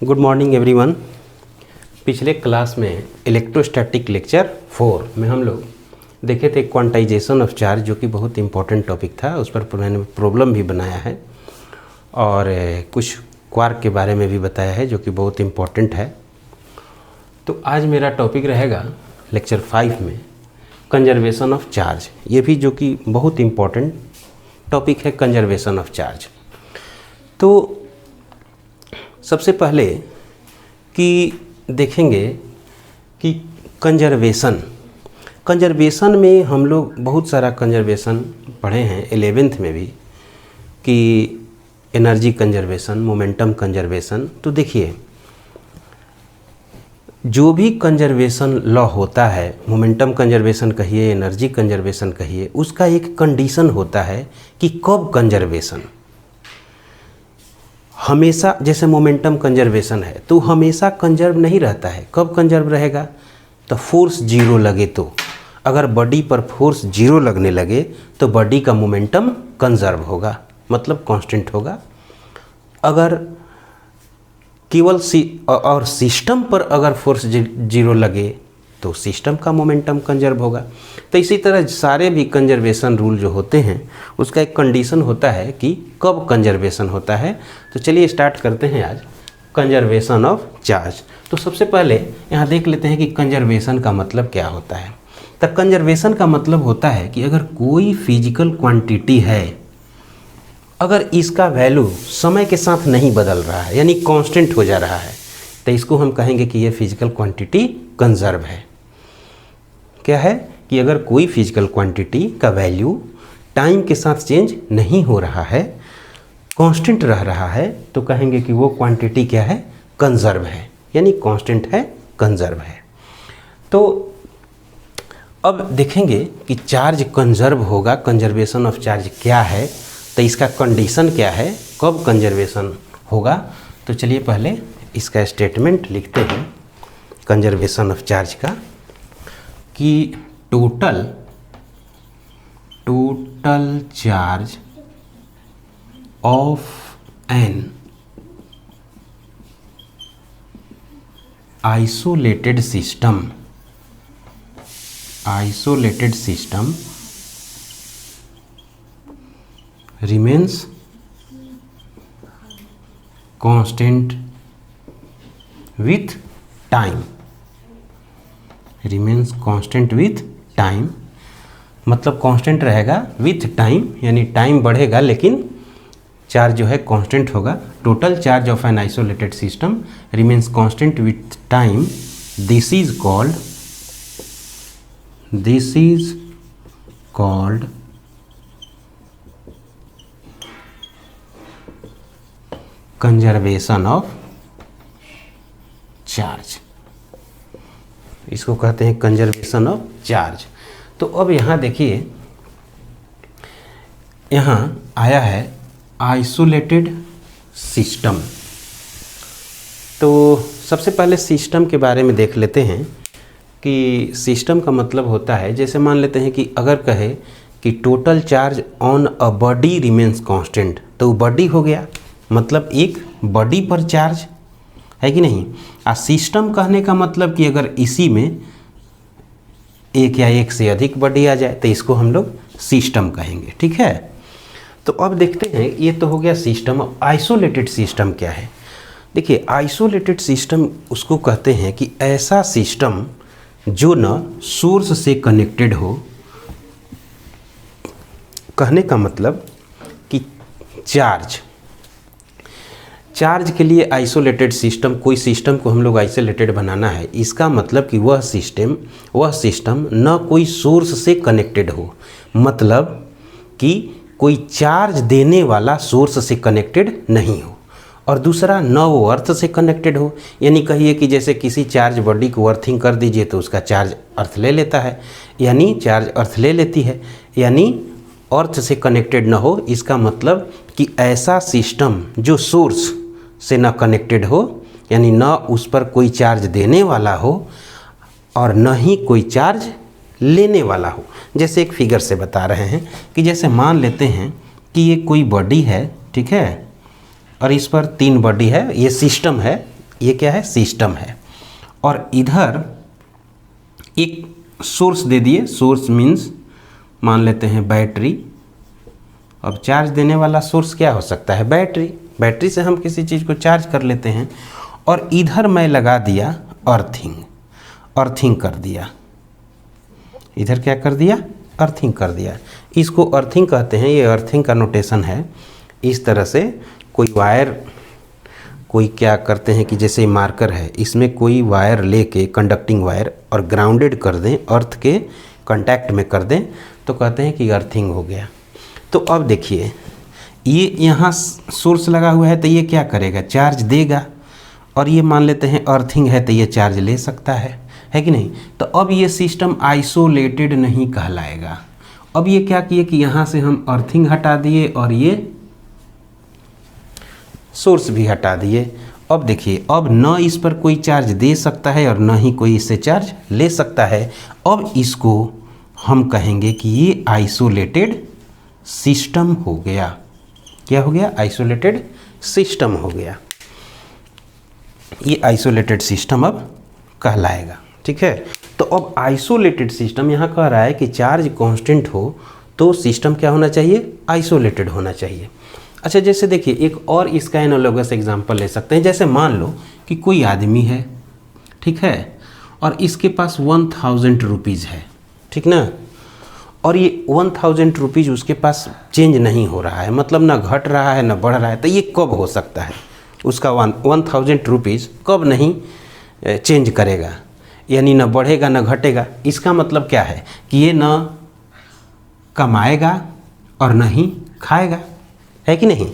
Good morning everyone. पिछले class में electrostatic lecture 4 में हम लोग देखे थे क्वांटाइजेशन ऑफ चार्ज, जो कि बहुत इंपॉर्टेंट टॉपिक था। उस पर मैंने प्रॉब्लम भी बनाया है और कुछ क्वार्क के बारे में भी बताया है, जो कि बहुत इंपॉर्टेंट है। तो आज मेरा टॉपिक रहेगा लेक्चर 5 में कंजर्वेशन ऑफ चार्ज। ये भी जो कि बहुत इंपॉर्टेंट टॉपिक है, कंजर्वेशन ऑफ चार्ज। तो सबसे पहले कि देखेंगे कि कंजर्वेशन में हम लोग बहुत सारा कंजर्वेशन पढ़े हैं 11th में भी, कि एनर्जी कंजर्वेशन, मोमेंटम कंजर्वेशन। तो देखिए, जो भी कंजर्वेशन लॉ होता है, मोमेंटम कंजर्वेशन कहिए, एनर्जी कंजर्वेशन कहिए, उसका एक कंडीशन होता है कि कब कंजर्वेशन। हमेशा जैसे मोमेंटम कंजर्वेशन है तो हमेशा कंजर्व नहीं रहता है। कब कंजर्व रहेगा? तो फोर्स जीरो लगे तो। अगर बॉडी पर फोर्स जीरो लगने लगे तो बॉडी का मोमेंटम कंजर्व होगा, मतलब कांस्टेंट होगा। अगर केवल और सिस्टम पर अगर फोर्स जीरो लगे तो सिस्टम का मोमेंटम कंजर्व होगा। तो इसी तरह सारे भी कंजर्वेशन रूल जो होते हैं उसका एक कंडीशन होता है कि कब कंजर्वेशन होता है। तो चलिए स्टार्ट करते हैं आज कंजर्वेशन ऑफ चार्ज। तो सबसे पहले यहाँ देख लेते हैं कि कंजर्वेशन का मतलब क्या होता है। तो कंजर्वेशन का मतलब होता है कि अगर कोई फिजिकल क्वांटिटी है, अगर इसका वैल्यू समय के साथ नहीं बदल रहा है, यानी कांस्टेंट हो जा रहा है, तो इसको हम कहेंगे कि ये फिजिकल क्वांटिटी कंजर्व है। क्या है कि अगर कोई फिजिकल क्वांटिटी का वैल्यू टाइम के साथ चेंज नहीं हो रहा है, कांस्टेंट रह रहा है, तो कहेंगे कि वो क्वांटिटी क्या है? कंजर्व है, यानी कांस्टेंट है, कंजर्व है। तो अब देखेंगे कि चार्ज कंजर्व होगा, कंजर्वेशन ऑफ चार्ज क्या है, तो इसका कंडीशन क्या है, कब कंजर्वेशन होगा। तो चलिए पहले इसका स्टेटमेंट लिखते हैं कंजर्वेशन ऑफ चार्ज का, कि total charge of an isolated system remains constant with time, मतलब कांस्टेंट रहेगा विथ टाइम, यानी टाइम बढ़ेगा लेकिन चार्ज जो है कांस्टेंट होगा। Total charge of an isolated system remains constant with time. This is called conservation of charge. इसको कहते हैं कंजर्वेशन ऑफ चार्ज। तो अब यहाँ देखिए, यहाँ आया है आइसोलेटेड सिस्टम। तो सबसे पहले सिस्टम के बारे में देख लेते हैं कि सिस्टम का मतलब होता है, जैसे मान लेते हैं कि अगर कहे कि total charge on a body remains constant, तो बॉडी हो गया, मतलब एक बॉडी पर चार्ज है कि नहीं। सिस्टम कहने का मतलब कि अगर इसी में एक या एक से अधिक बॉडी आ जाए तो इसको हम लोग सिस्टम कहेंगे, ठीक है। तो अब देखते हैं, ये तो हो गया सिस्टम। आइसोलेटेड सिस्टम क्या है? देखिए, आइसोलेटेड सिस्टम उसको कहते हैं कि ऐसा सिस्टम जो न सोर्स से कनेक्टेड हो। कहने का मतलब कि चार्ज के लिए आइसोलेटेड सिस्टम, कोई सिस्टम को हम लोग आइसोलेटेड बनाना है, इसका मतलब कि वह सिस्टम न कोई सोर्स से कनेक्टेड हो, मतलब कि कोई चार्ज देने वाला सोर्स से कनेक्टेड नहीं हो, और दूसरा न वो अर्थ से कनेक्टेड हो। यानी कहिए कि जैसे किसी चार्ज बॉडी को अर्थिंग कर दीजिए तो उसका चार्ज अर्थ ले लेता है, यानी चार्ज अर्थ ले लेती है, यानी अर्थ से कनेक्टेड न हो। इसका मतलब कि ऐसा सिस्टम जो सोर्स से न कनेक्टेड हो, यानी न उस पर कोई चार्ज देने वाला हो और न ही कोई चार्ज लेने वाला हो। जैसे एक फिगर से बता रहे हैं कि जैसे मान लेते हैं कि ये कोई बॉडी है, ठीक है, और इस पर 3 बॉडी है, ये सिस्टम है ये क्या है, सिस्टम है। और इधर एक सोर्स दे दिए, सोर्स मीन्स मान लेते हैं बैटरी। अब चार्ज देने वाला सोर्स क्या हो सकता है, बैटरी। बैटरी से हम किसी चीज़ को चार्ज कर लेते हैं। और इधर मैं लगा दिया अर्थिंग, अर्थिंग कर दिया। इधर क्या कर दिया, अर्थिंग कर दिया। इसको अर्थिंग कहते हैं, ये अर्थिंग का नोटेशन है। इस तरह से कोई वायर, कोई क्या करते हैं कि जैसे मार्कर है, इसमें कोई वायर लेके, कंडक्टिंग वायर, और ग्राउंडेड कर दें, अर्थ के कांटेक्ट में कर दें, तो कहते हैं कि अर्थिंग हो गया। तो अब देखिए, ये यहाँ सोर्स लगा हुआ है तो ये क्या करेगा, चार्ज देगा। और ये मान लेते हैं अर्थिंग है तो ये चार्ज ले सकता है कि नहीं। तो अब ये सिस्टम आइसोलेटेड नहीं कहलाएगा। अब ये क्या किए कि यहाँ से हम अर्थिंग हटा दिए और ये सोर्स भी हटा दिए। अब देखिए, अब न इस पर कोई चार्ज दे सकता है और न ही कोई इससे चार्ज ले सकता है। अब इसको हम कहेंगे कि ये आइसोलेटेड सिस्टम हो गया। क्या हो गया, आइसोलेटेड सिस्टम हो गया। ये आइसोलेटेड सिस्टम अब कहलाएगा, ठीक है। तो अब आइसोलेटेड सिस्टम यहाँ कह रहा है कि चार्ज कांस्टेंट हो तो सिस्टम क्या होना चाहिए, आइसोलेटेड होना चाहिए। अच्छा, जैसे देखिए एक और इसका एनालॉगस एग्जांपल ले सकते हैं। जैसे मान लो कि कोई आदमी है, ठीक है, और इसके पास 1000 रुपीज़ है, ठीक ना। और ये 1000 रुपीज़ उसके पास चेंज नहीं हो रहा है, मतलब ना घट रहा है ना बढ़ रहा है। तो ये कब हो सकता है, उसका 1000 रुपीज़ कब नहीं चेंज करेगा, यानी ना बढ़ेगा ना घटेगा। इसका मतलब क्या है कि ये ना कमाएगा और ना ही खाएगा, है कि नहीं।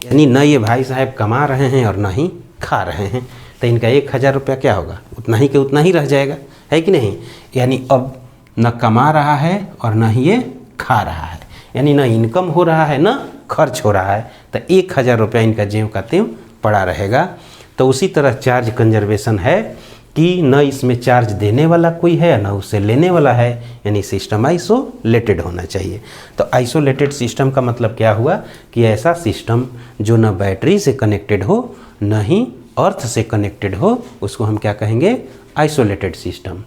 यानी न ये भाई साहब कमा रहे हैं और ना ही खा रहे हैं। तो इनका 1000 रुपया क्या होगा, उतना ही के उतना ही रह जाएगा, है कि नहीं। यानी अब न कमा रहा है और न ही ये खा रहा है, यानी ना इनकम हो रहा है ना खर्च हो रहा है। तो 1000 रुपया इनका ज्यों का त्यों पड़ा रहेगा। तो उसी तरह चार्ज कंजर्वेशन है कि न इसमें चार्ज देने वाला कोई है न उससे लेने वाला है, यानी सिस्टम आइसोलेटेड होना चाहिए। तो आइसोलेटेड सिस्टम का मतलब क्या हुआ कि ऐसा सिस्टम जो न बैटरी से कनेक्टेड हो न ही अर्थ से कनेक्टेड हो, उसको हम क्या कहेंगे, आइसोलेटेड सिस्टम।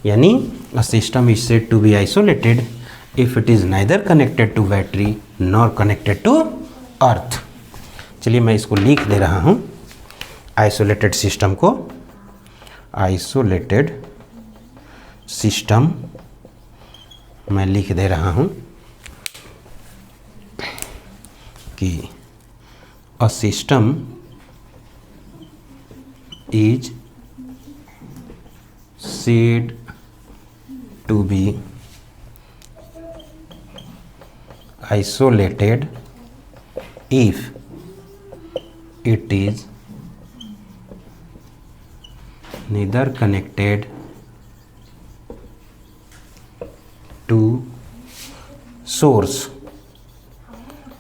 यानी a system is said to be isolated if it is neither connected to battery nor connected to earth. चलिए मैं इसको लिख दे रहा हूँ, आइसोलेटेड सिस्टम को। आइसोलेटेड सिस्टम मैं लिख दे रहा हूँ कि a system is said to be isolated if it is neither connected to source।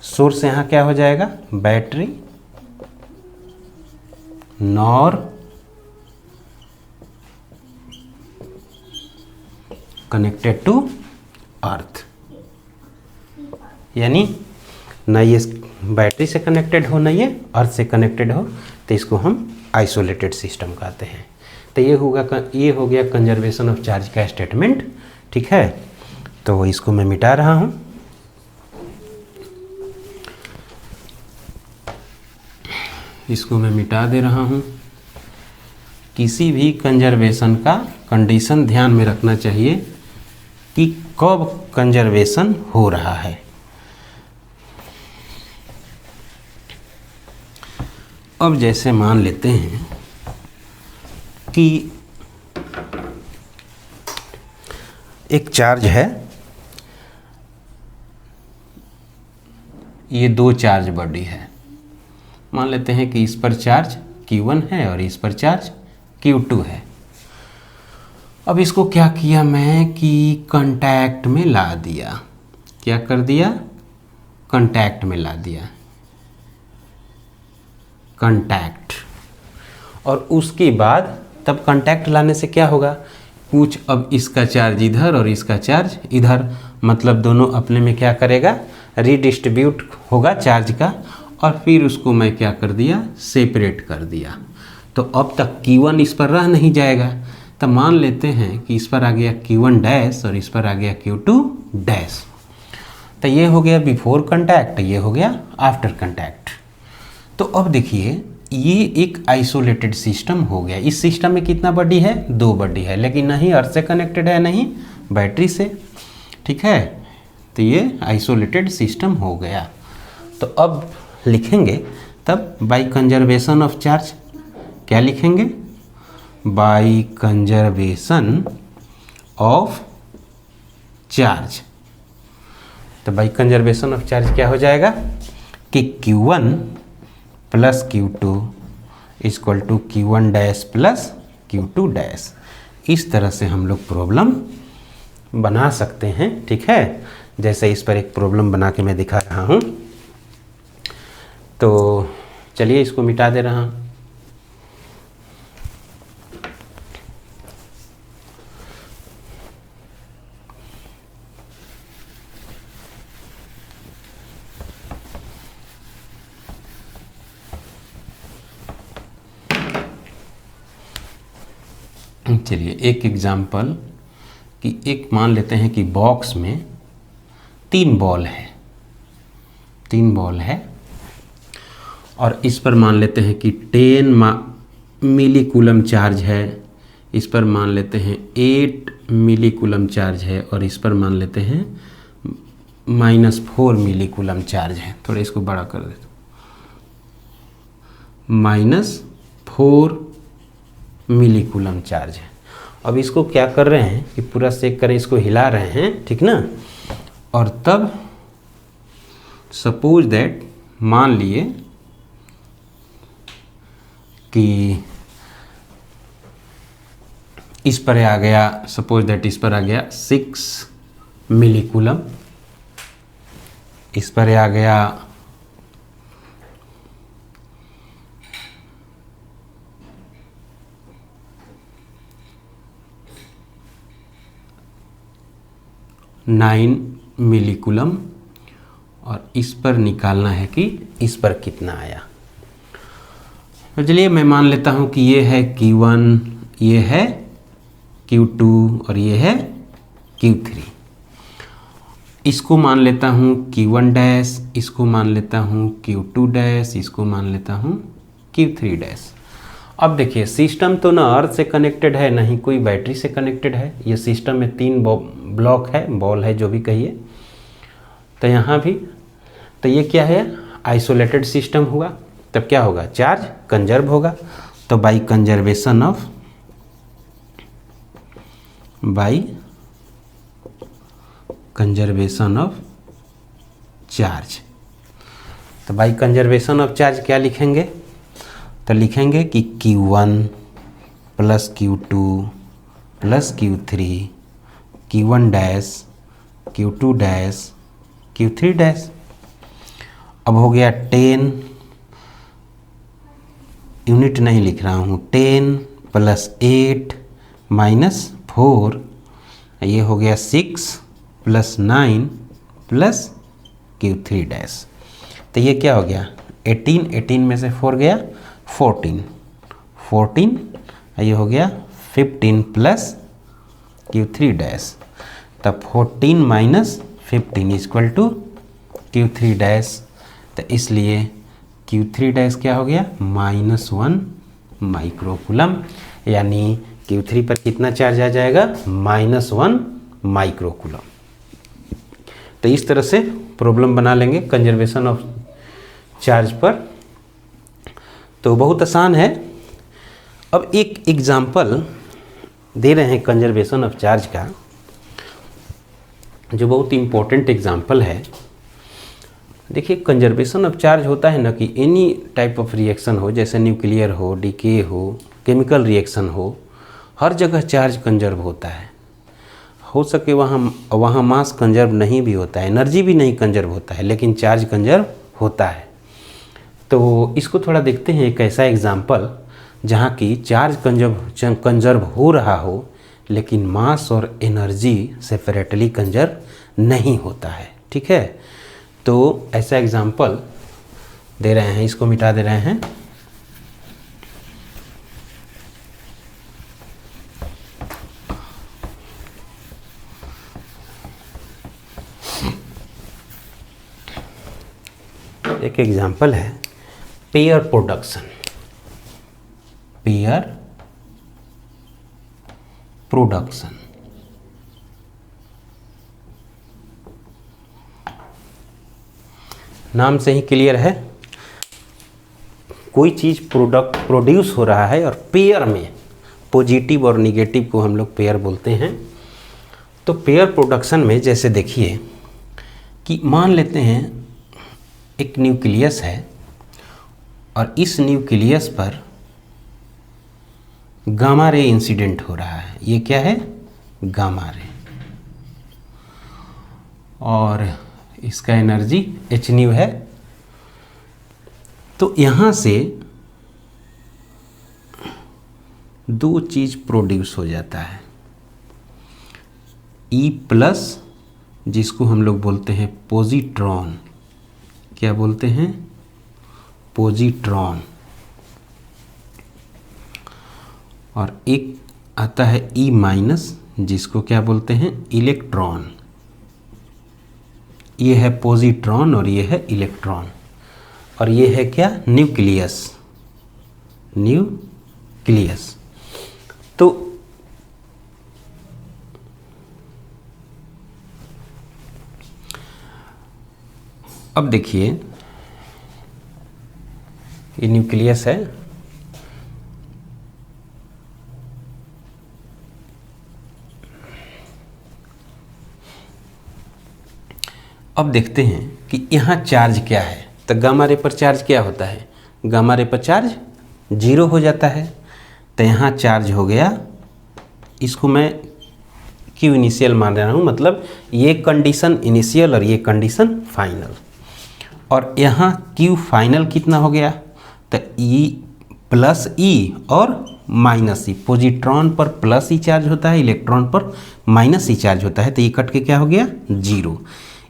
Source यहाँ क्या हो जाएगा, battery, nor connected to earth. यानी न ये बैटरी से कनेक्टेड हो न ये अर्थ से कनेक्टेड हो, तो इसको हम आइसोलेटेड सिस्टम कहते हैं। तो ये हो गया कंजर्वेशन ऑफ चार्ज का स्टेटमेंट, ठीक है। तो इसको मैं मिटा रहा हूँ। इसको मैं मिटा दे रहा हूँ। किसी भी कंजर्वेशन का कंडीशन ध्यान में रखना चाहिए कि कब कंजर्वेशन हो रहा है। अब जैसे मान लेते हैं कि एक चार्ज है, ये दो चार्ज बॉडी है। मान लेते हैं कि इस पर चार्ज Q1 है और इस पर चार्ज Q2 है। अब इसको क्या किया मैं कि कांटेक्ट में ला दिया। क्या कर दिया, कांटेक्ट में ला दिया, कांटेक्ट। और उसके बाद तब कांटेक्ट लाने से क्या होगा, कुछ अब इसका चार्ज इधर और इसका चार्ज इधर, मतलब दोनों अपने में क्या करेगा, रिडिस्ट्रीब्यूट होगा चार्ज का। और फिर उसको मैं क्या कर दिया, सेपरेट कर दिया। तो अब तक Q1 इस पर रह नहीं जाएगा, तो मान लेते हैं कि इस पर आ गया Q1 डैश और इस पर आ गया Q2 डैश। तो ये हो गया बिफोर कांटेक्ट, ये हो गया आफ्टर कांटेक्ट। तो अब देखिए ये एक आइसोलेटेड सिस्टम हो गया। इस सिस्टम में कितना बॉडी है? 2 बॉडी है, लेकिन नहीं अर्थ से कनेक्टेड है नहीं बैटरी से, ठीक है। तो ये आइसोलेटेड सिस्टम हो गया। तो अब लिखेंगे तब बाय कंजर्वेशन ऑफ चार्ज, क्या लिखेंगे? By conservation of charge. तो बाय कंजर्वेशन ऑफ चार्ज क्या हो जाएगा कि Q1 plus Q2 equal to Q1 dash plus Q2 dash. इस तरह से हम लोग प्रॉब्लम बना सकते हैं, ठीक है। जैसे इस पर एक प्रॉब्लम बना के मैं दिखा रहा हूँ। तो चलिए इसको मिटा दे रहा हूँ। चलिए एक एग्जाम्पल कि एक मान लेते हैं कि बॉक्स में 3 बॉल है, 3 बॉल है और इस पर मान लेते हैं कि 10 मिली कूलम चार्ज है, इस पर मान लेते हैं 8 मिली कूलम चार्ज है और इस पर मान लेते हैं -4 मिली कूलम चार्ज है। थोड़ा इसको बड़ा कर देता हूँ। -4 मिली कूलम चार्ज है। अब इसको क्या कर रहे हैं कि पूरा चेक करें, इसको हिला रहे हैं, ठीक ना। और तब सपोज दैट मान लिए कि इस पर आ गया, सपोज दैट इस पर आ गया 6 मिली कूलम, इस पर आ गया 9 मिली कूलम और इस पर निकालना है कि इस पर कितना आया। तो चलिए मैं मान लेता हूँ कि ये है Q1, ये है Q2 और ये है Q3। इसको मान लेता हूँ Q1 डैश, इसको मान लेता हूँ Q2 डैश, इसको मान लेता हूँ Q3 डैश। अब देखिए सिस्टम तो ना अर्थ से कनेक्टेड है, ना ही कोई बैटरी से कनेक्टेड है। ये सिस्टम में 3 ब्लॉक है, बॉल है, जो भी कहिए। तो यहाँ भी तो ये क्या है? आइसोलेटेड सिस्टम हुआ। तब क्या होगा? चार्ज कंजर्व होगा। तो बाय कंजर्वेशन ऑफ चार्ज। तो बाय कंजर्वेशन ऑफ चार्ज क्या लिखेंगे? तो लिखेंगे कि Q1 plus Q2 plus Q3 Q1 dash Q2 dash Q3 dash. अब हो गया 10, यूनिट नहीं लिख रहा हूँ, 10 प्लस 8 -4, ये हो गया 6 प्लस 9 प्लस Q3 डैश। तो ये क्या हो गया? 18 में से 4 गया 14, ये हो गया 15 प्लस Q3 डैश। तब 14 minus 15 equal to Q3 dash. तो इसलिए Q3 डैश क्या हो गया? -1 माइक्रोकूलम। यानी Q3 पर कितना चार्ज आ जाएगा? -1 माइक्रोकूलम। तो इस तरह से प्रॉब्लम बना लेंगे कंजर्वेशन ऑफ चार्ज पर। तो बहुत आसान है। अब एक एग्जाम्पल दे रहे हैं कंजर्वेशन ऑफ चार्ज का, जो बहुत इम्पोर्टेंट एग्जाम्पल है। देखिए कंजर्वेशन ऑफ चार्ज होता है ना कि एनी टाइप ऑफ रिएक्शन हो, जैसे न्यूक्लियर हो, डीके हो, केमिकल रिएक्शन हो, हर जगह चार्ज कंजर्व होता है। हो सके वहाँ मास कंजर्व नहीं भी होता है, एनर्जी भी नहीं कंजर्व होता है, लेकिन चार्ज कंजर्व होता है। तो इसको थोड़ा देखते हैं एक ऐसा एग्जाम्पल जहाँ की चार्ज कंजर्व हो रहा हो, लेकिन मास और एनर्जी सेपरेटली कंजर्व नहीं होता है, ठीक है। तो ऐसा एग्जाम्पल दे रहे हैं, इसको मिटा दे रहे हैं। एक एग्जाम्पल है पेयर प्रोडक्शन। पेयर प्रोडक्शन, नाम से ही क्लियर है, कोई चीज़ प्रोड्यूस हो रहा है और पेयर में, पॉजिटिव और निगेटिव को हम लोग पेयर बोलते हैं। तो पेयर प्रोडक्शन में जैसे देखिए कि मान लेते हैं एक न्यूक्लियस है और इस न्यूक्लियस पर गामा रे इंसिडेंट हो रहा है। ये क्या है? गामा रे, और इसका एनर्जी h न्यू है। तो यहाँ से दो चीज़ प्रोड्यूस हो जाता है, E प्लस, जिसको हम लोग बोलते हैं पॉजिट्रॉन। क्या बोलते हैं? पॉजिट्रॉन। और एक आता है E माइनस, जिसको क्या बोलते हैं? इलेक्ट्रॉन। ये है पॉजिट्रॉन और ये है इलेक्ट्रॉन, और ये है क्या? न्यूक्लियस। न्यूक्लियस। तो अब देखिए ये न्यूक्लियस है, अब देखते हैं कि यहाँ चार्ज क्या है। तो गामा रे पर चार्ज क्या होता है? गामा रे पर चार्ज 0 हो जाता है। तो यहाँ चार्ज हो गया, इसको मैं क्यू इनिशियल मान रहा हूँ, मतलब ये कंडीशन इनिशियल और ये कंडीशन फाइनल। और यहाँ क्यू फाइनल कितना हो गया? तो ई प्लस ई और माइनस ई। पॉजिट्रॉन पर प्लस ई चार्ज होता है, इलेक्ट्रॉन पर माइनस ई चार्ज होता है। तो ये कट के क्या हो गया? 0।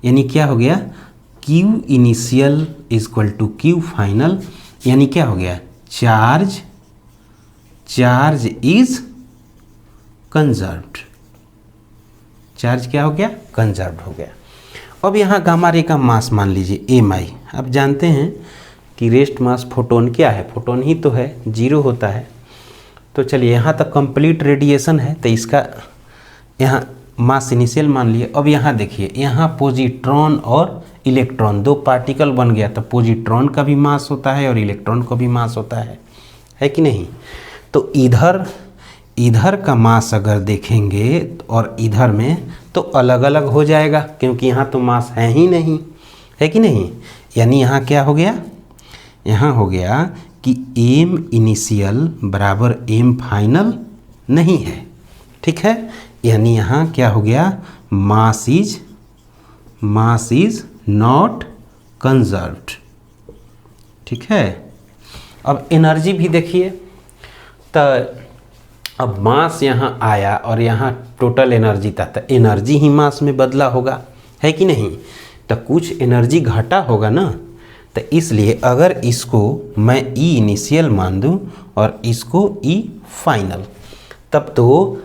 यानी क्या हो गया? Q initial equal to Q final. यानी क्या हो गया? Charge is conserved. चार्ज क्या हो गया? कंजर्व्ड हो गया। अब यहाँ गामा रे का मास मान लीजिए mi। अब जानते हैं कि रेस्ट मास फोटोन क्या है? फोटोन ही तो है, 0 होता है। तो चलिए यहाँ तक कंप्लीट रेडिएशन है, तो इसका यहाँ मास इनिशियल मान लिए। अब यहाँ देखिए, यहाँ पॉजिट्रॉन और इलेक्ट्रॉन दो पार्टिकल बन गया, तो पॉजिट्रॉन का भी मास होता है और इलेक्ट्रॉन का भी मास होता है कि नहीं? तो इधर का मास अगर देखेंगे और इधर में, तो अलग अलग हो जाएगा, क्योंकि यहाँ तो मास है ही नहीं, है कि नहीं? यानी यहाँ क्या हो गया? यहाँ हो गया कि m इनिशियल बराबर m फाइनल नहीं है, ठीक है? यानी यहाँ क्या हो गया? मास इज नॉट कंजर्व्ड, ठीक है? अब एनर्जी भी देखिए, तो अब मास यहाँ आया और यहाँ टोटल एनर्जी था, तो एनर्जी ही मास में बदला होगा, है कि नहीं? तो कुछ एनर्जी घटा होगा ना। तो इसलिए अगर इसको मैं ई इनिशियल मान दूँ और इसको ई फाइनल, तब तो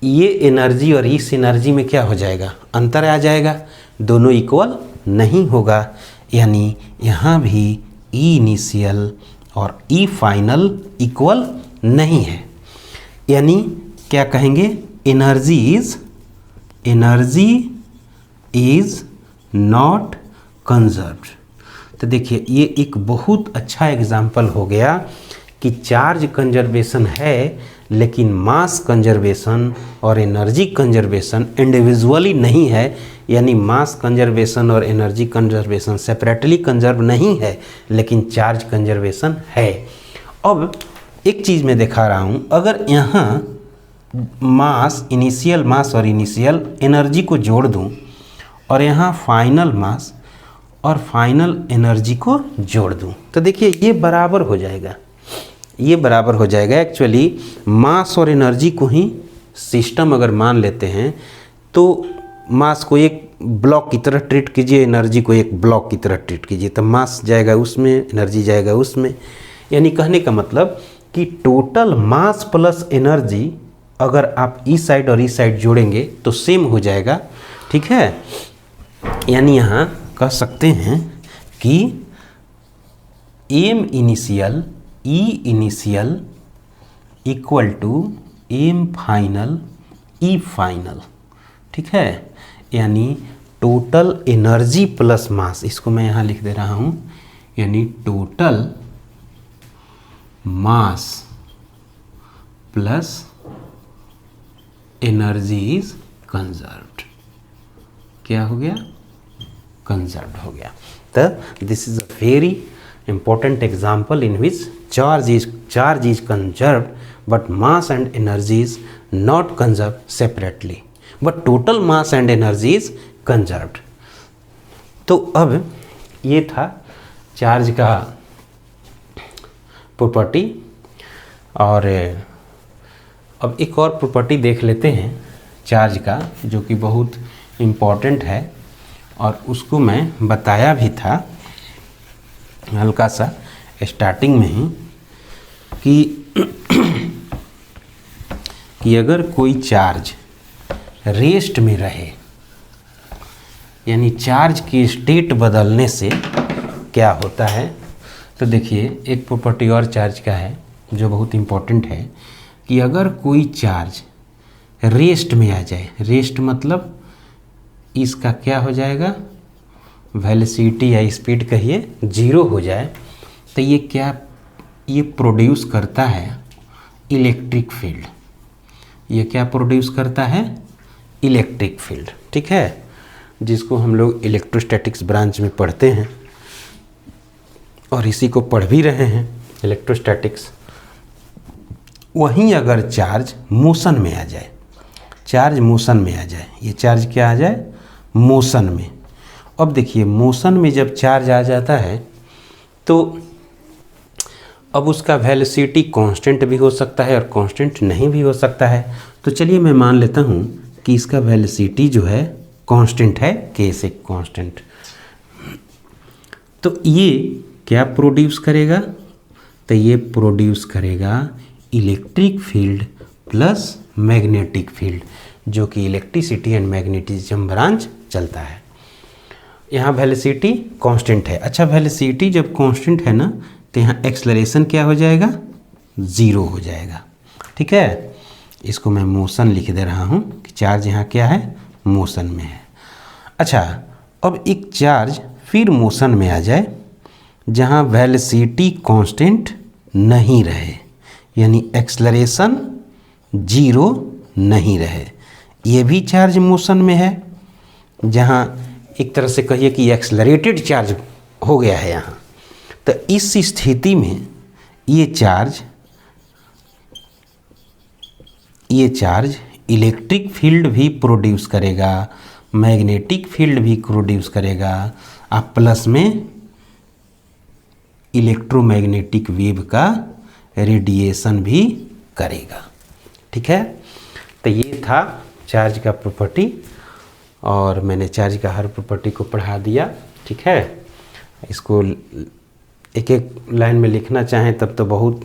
ये एनर्जी और इस एनर्जी में क्या हो जाएगा? अंतर आ जाएगा, दोनों इक्वल नहीं होगा। यानी यहाँ भी ई इनिशियल और ई फाइनल इक्वल नहीं है। यानी क्या कहेंगे? Energy is not conserved. तो देखिए ये एक बहुत अच्छा एग्जाम्पल हो गया कि चार्ज कंजर्वेशन है, लेकिन मास कंजर्वेशन और एनर्जी कंजर्वेशन इंडिविजुअली नहीं है। यानी मास कंजर्वेशन और एनर्जी कंजर्वेशन सेपरेटली कंजर्व नहीं है, लेकिन चार्ज कंजर्वेशन है। अब एक चीज़ मैं दिखा रहा हूँ, अगर यहाँ मास, इनिशियल मास और इनिशियल एनर्जी को जोड़ दूँ और यहाँ फाइनल मास और फाइनल एनर्जी को जोड़ दूँ, तो देखिए ये बराबर हो जाएगा, ये बराबर हो जाएगा। एक्चुअली मास और एनर्जी को ही सिस्टम अगर मान लेते हैं, तो मास को एक ब्लॉक की तरह ट्रीट कीजिए, एनर्जी को एक ब्लॉक की तरह ट्रीट कीजिए, तो मास जाएगा उसमें, एनर्जी जाएगा उसमें। यानी कहने का मतलब कि टोटल मास प्लस एनर्जी अगर आप इस साइड और इस साइड जोड़ेंगे तो सेम हो जाएगा, ठीक है? यानी यहाँ कह सकते हैं कि M initial E initial equal to M final E final, ठीक है। यानी टोटल एनर्जी प्लस मास, इसको मैं यहाँ लिख दे रहा हूँ, यानी total mass plus energy is conserved. क्या हो गया? कंजर्व्ड हो गया। तो this is a very important example in which charge is conserved but mass and energy is not conserved separately, but total mass and energy is conserved। तो अब ये था चार्ज का प्रॉपर्टी, और अब एक और प्रॉपर्टी देख लेते हैं चार्ज का, जो कि बहुत इम्पॉर्टेंट है, और उसको मैं बताया भी था हल्का सा स्टार्टिंग में ही कि अगर कोई चार्ज रेस्ट में रहे, यानी चार्ज की स्टेट बदलने से क्या होता है। तो देखिए, एक प्रॉपर्टी और चार्ज का है जो बहुत इम्पोर्टेंट है, कि अगर कोई चार्ज रेस्ट में आ जाए, रेस्ट मतलब इसका क्या हो जाएगा, वेलोसिटी या स्पीड कहिए, जीरो हो जाए, तो ये प्रोड्यूस करता है इलेक्ट्रिक फील्ड। ये क्या प्रोड्यूस करता है? इलेक्ट्रिक फील्ड, ठीक है, जिसको हम लोग इलेक्ट्रोस्टैटिक्स ब्रांच में पढ़ते हैं, और इसी को पढ़ भी रहे हैं, इलेक्ट्रोस्टैटिक्स। वहीं अगर चार्ज मोशन में आ जाए, चार्ज मोशन में आ जाए, ये चार्ज क्या आ जाए? मोशन में। अब देखिए, मोशन में जब चार्ज आ जाता है तो अब उसका वेलोसिटी कांस्टेंट भी हो सकता है और कांस्टेंट नहीं भी हो सकता है। तो चलिए मैं मान लेता हूँ कि इसका वेलोसिटी जो है कांस्टेंट है, के से कांस्टेंट। तो ये क्या प्रोड्यूस करेगा? तो ये प्रोड्यूस करेगा electric field plus magnetic field, जो कि इलेक्ट्रिसिटी एंड मैग्नेटिज्म ब्रांच चलता है। यहाँ वेलोसिटी कांस्टेंट है। अच्छा, वेलोसिटी जब कांस्टेंट है ना, तो यहाँ एक्सेलरेशन क्या हो जाएगा? ज़ीरो हो जाएगा, ठीक है। इसको मैं मोशन लिख दे रहा हूँ कि चार्ज यहाँ क्या है? मोशन में है। अच्छा, अब एक चार्ज फिर मोशन में आ जाए जहाँ वेलोसिटी कांस्टेंट नहीं रहे, यानी एक्सेलरेशन जीरो नहीं रहे, ये भी चार्ज मोशन में है, जहाँ एक तरह से कहिए कि एक्सेलरेटेड चार्ज हो गया है यहाँ। तो इस स्थिति में ये चार्ज इलेक्ट्रिक फील्ड भी प्रोड्यूस करेगा, मैग्नेटिक फील्ड भी प्रोड्यूस करेगा, और प्लस में इलेक्ट्रोमैग्नेटिक वेव का रेडिएशन भी करेगा, ठीक है। तो ये था चार्ज का प्रॉपर्टी, और मैंने चार्ज का हर प्रॉपर्टी को पढ़ा दिया, ठीक है। इसको एक एक लाइन में लिखना चाहें तब तो बहुत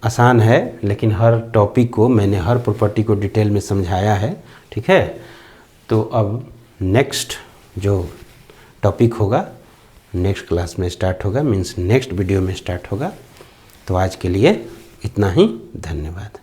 आसान है, लेकिन हर टॉपिक को मैंने हर प्रॉपर्टी को डिटेल में समझाया है, ठीक है। तो अब नेक्स्ट जो टॉपिक होगा नेक्स्ट क्लास में स्टार्ट होगा, मीन्स नेक्स्ट वीडियो में स्टार्ट होगा। तो आज के लिए इतना ही, धन्यवाद।